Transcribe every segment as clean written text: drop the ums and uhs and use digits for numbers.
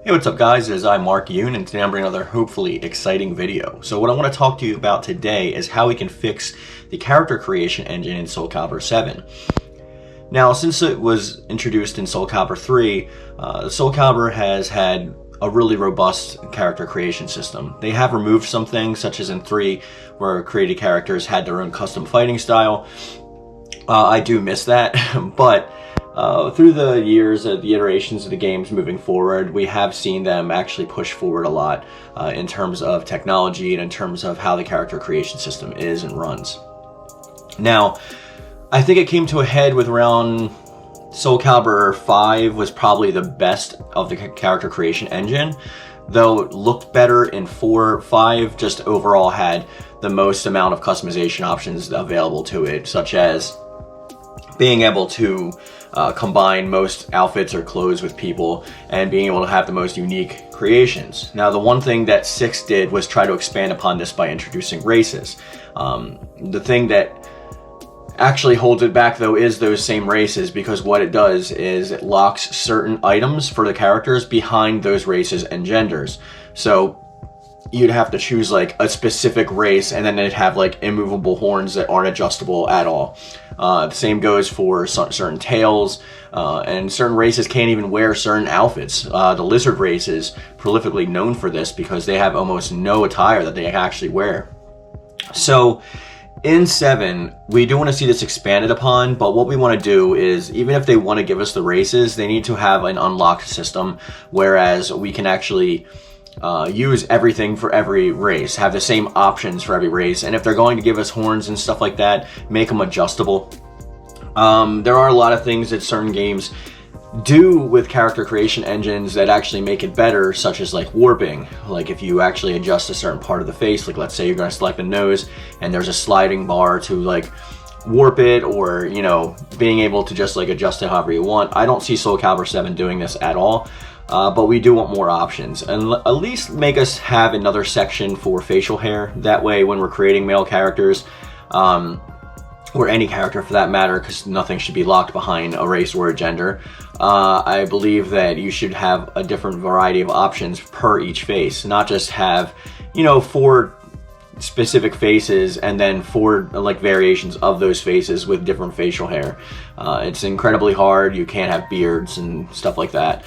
Hey, what's up guys? It is I, Mark Yoon, and today I'm bringing another hopefully exciting video. So what I want to talk to you about today is how we can fix the character creation engine in Soul Calibur 7. Now, since it was introduced in Soul Calibur 3, Soul Calibur has had a really robust character creation system. They have removed some things, such as in 3, where created characters had their own custom fighting style. I do miss that, but through the years of the iterations of the games moving forward, we have seen them actually push forward a lot in terms of technology and in terms of how the character creation system is and runs. Now, I think it came to a head with around Soul Calibur 5 was probably the best of the character creation engine, though it looked better in 4. 5 just overall had the most amount of customization options available to it, such as being able to combine most outfits or clothes with people and being able to have the most unique creations. Now, the one thing that 6 did was try to expand upon this by introducing races. The thing that actually holds it back though is those same races, because what it does is it locks certain items for the characters behind those races and genders. So you'd have to choose like a specific race, and then it'd have like immovable horns that aren't adjustable at all. The same goes for certain tails, and certain races can't even wear certain outfits. The lizard race is prolifically known for this because they have almost no attire that they actually wear. So in 7, we do want to see this expanded upon, but what we want to do is, even if they want to give us the races, they need to have an unlocked system, whereas we can actually use everything for every race, have the same options for every race, and if they're going to give us horns and stuff like that, make them adjustable. There are a lot of things that certain games do with character creation engines that actually make it better, such as like warping. Like if you actually adjust a certain part of the face, like let's say you're going to select the nose and there's a sliding bar to like warp it, or you know, being able to just like adjust it however you want. I don't see Soul Calibur 7 doing this at all. But we do want more options, and at least make us have another section for facial hair. That way, when we're creating male characters, or any character for that matter, because nothing should be locked behind a race or a gender, I believe that you should have a different variety of options per each face, not just have, you know, 4 specific faces and then 4 like variations of those faces with different facial hair. It's incredibly hard. You can't have beards and stuff like that.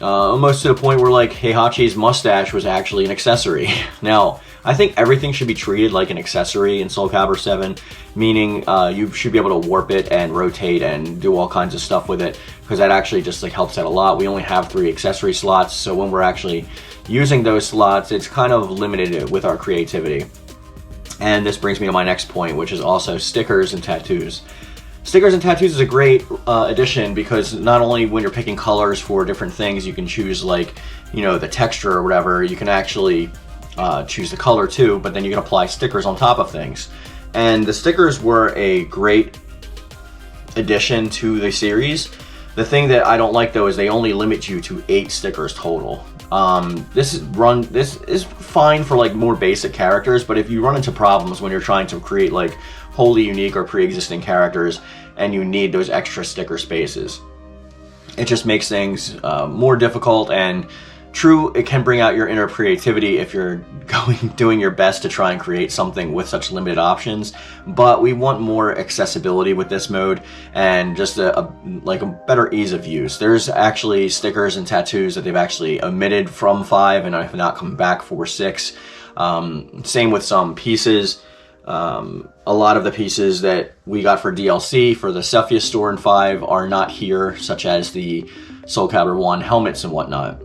Almost to the point where like Heihachi's mustache was actually an accessory. Now, I think everything should be treated like an accessory in Soul Calibur 7, meaning you should be able to warp it and rotate and do all kinds of stuff with it, because that actually just like helps out a lot. We only have 3 accessory slots, so when we're actually using those slots, it's kind of limited with our creativity. And this brings me to my next point, which is also stickers and tattoos. Stickers and tattoos is a great addition, because not only when you're picking colors for different things, you can choose like, you know, the texture or whatever, you can actually choose the color too, but then you can apply stickers on top of things. And the stickers were a great addition to the series. The thing that I don't like though is they only limit you to 8 stickers total. This is fine for like more basic characters, but if you run into problems when you're trying to create like wholly unique or pre-existing characters and you need those extra sticker spaces, it just makes things more difficult. And true, it can bring out your inner creativity if you're doing your best to try and create something with such limited options, but we want more accessibility with this mode and just a better ease of use. There's actually stickers and tattoos that they've actually omitted from 5 and have not come back for 6. Same with some pieces. A lot of the pieces that we got for DLC for the Cepheus store in 5 are not here, such as the Soul Calibur 1 helmets and whatnot.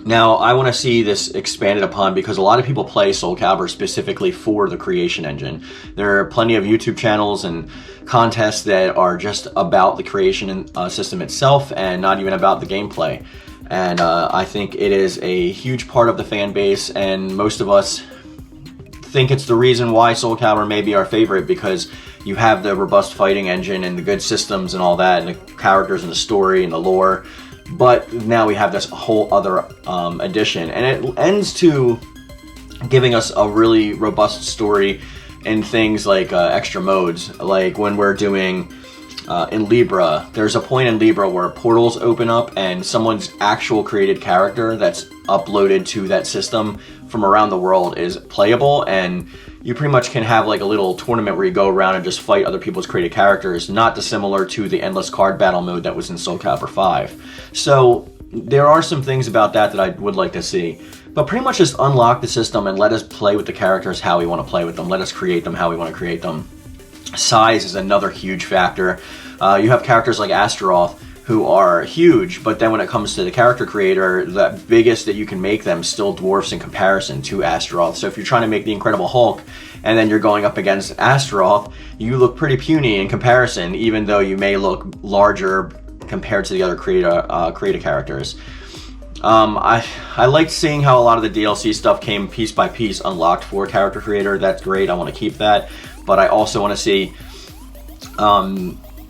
Now, I want to see this expanded upon, because a lot of people play Soul Calibur specifically for the creation engine. There are plenty of YouTube channels and contests that are just about the creation system itself and not even about the gameplay. And I think it is a huge part of the fan base, and most of us think it's the reason why Soul Calibur may be our favorite, because you have the robust fighting engine and the good systems and all that, and the characters and the story and the lore. But now we have this whole other addition, and it ends to giving us a really robust story and things like extra modes, like when we're doing in Libra, there's a point in Libra where portals open up and someone's actual created character that's uploaded to that system from around the world is playable, and you pretty much can have like a little tournament where you go around and just fight other people's created characters, not dissimilar to the endless card battle mode that was in Soul Calibur 5. So there are some things about that that I would like to see. But pretty much just unlock the system and let us play with the characters how we want to play with them. Let us create them how we want to create them. Size is another huge factor. You have characters like Astaroth who are huge, but then when it comes to the character creator, the biggest that you can make them still dwarfs in comparison to Astaroth. So if you're trying to make the Incredible Hulk and then you're going up against Astaroth, you look pretty puny in comparison, even though you may look larger compared to the other creator characters. I liked seeing how a lot of the DLC stuff came piece by piece unlocked for character creator. That's great. I want to keep that, but I also want to see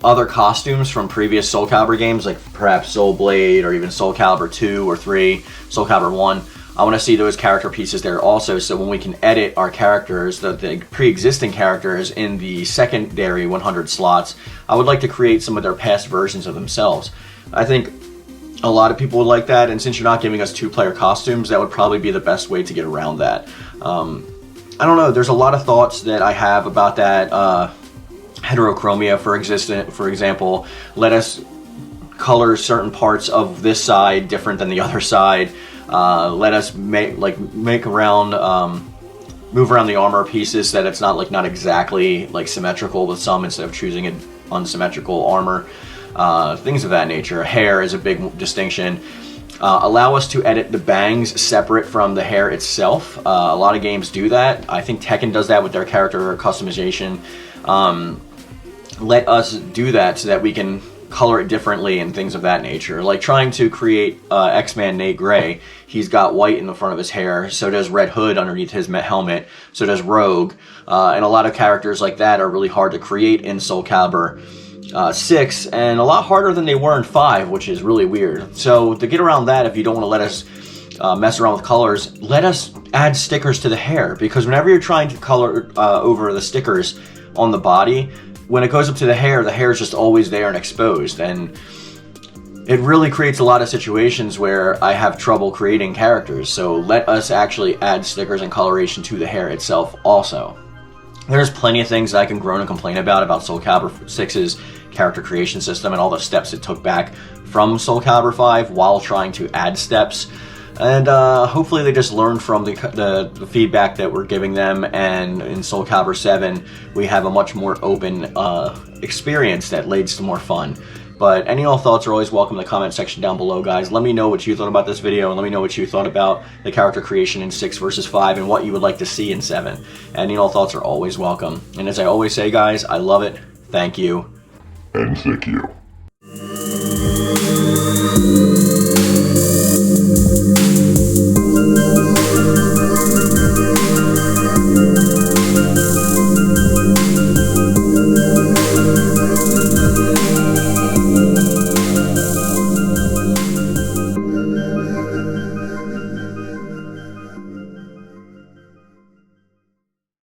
other costumes from previous Soul Calibur games, like perhaps Soul Blade or even Soul Calibur 2 or 3, Soul Calibur 1. I want to see those character pieces there also, so when we can edit our characters, the pre-existing characters in the secondary 100 slots, I would like to create some of their past versions of themselves. I think a lot of people would like that, and since you're not giving us 2-player costumes, that would probably be the best way to get around that. I don't know, there's a lot of thoughts that I have about that. Heterochromia, for example, let us color certain parts of this side different than the other side. Let us move around the armor pieces so that it's not exactly like symmetrical with some, instead of choosing an unsymmetrical armor. Things of that nature. Hair is a big distinction. Allow us to edit the bangs separate from the hair itself. A lot of games do that. I think Tekken does that with their character customization. Let us do that so that we can color it differently and things of that nature. Like trying to create X-Man Nate Gray, he's got white in the front of his hair, so does Red Hood underneath his helmet, so does Rogue, and a lot of characters like that are really hard to create in Soul Calibur 6, and a lot harder than they were in 5, which is really weird. So to get around that, if you don't want to let us mess around with colors, let us add stickers to the hair, because whenever you're trying to color over the stickers on the body, when it goes up to the hair is just always there and exposed, and it really creates a lot of situations where I have trouble creating characters. So let us actually add stickers and coloration to the hair itself also. There's plenty of things that I can groan and complain about Soul Calibur 6's character creation system and all the steps it took back from Soul Calibur 5 while trying to add steps. And hopefully they just learn from the feedback that we're giving them, and in Soul Calibur 7 we have a much more open experience that leads to more fun. But any and all thoughts are always welcome in the comment section down below, guys. Let me know what you thought about this video, and let me know what you thought about the character creation in 6 versus 5 and what you would like to see in 7. Any and all thoughts are always welcome. And as I always say, guys, I love it. Thank you. And thank you.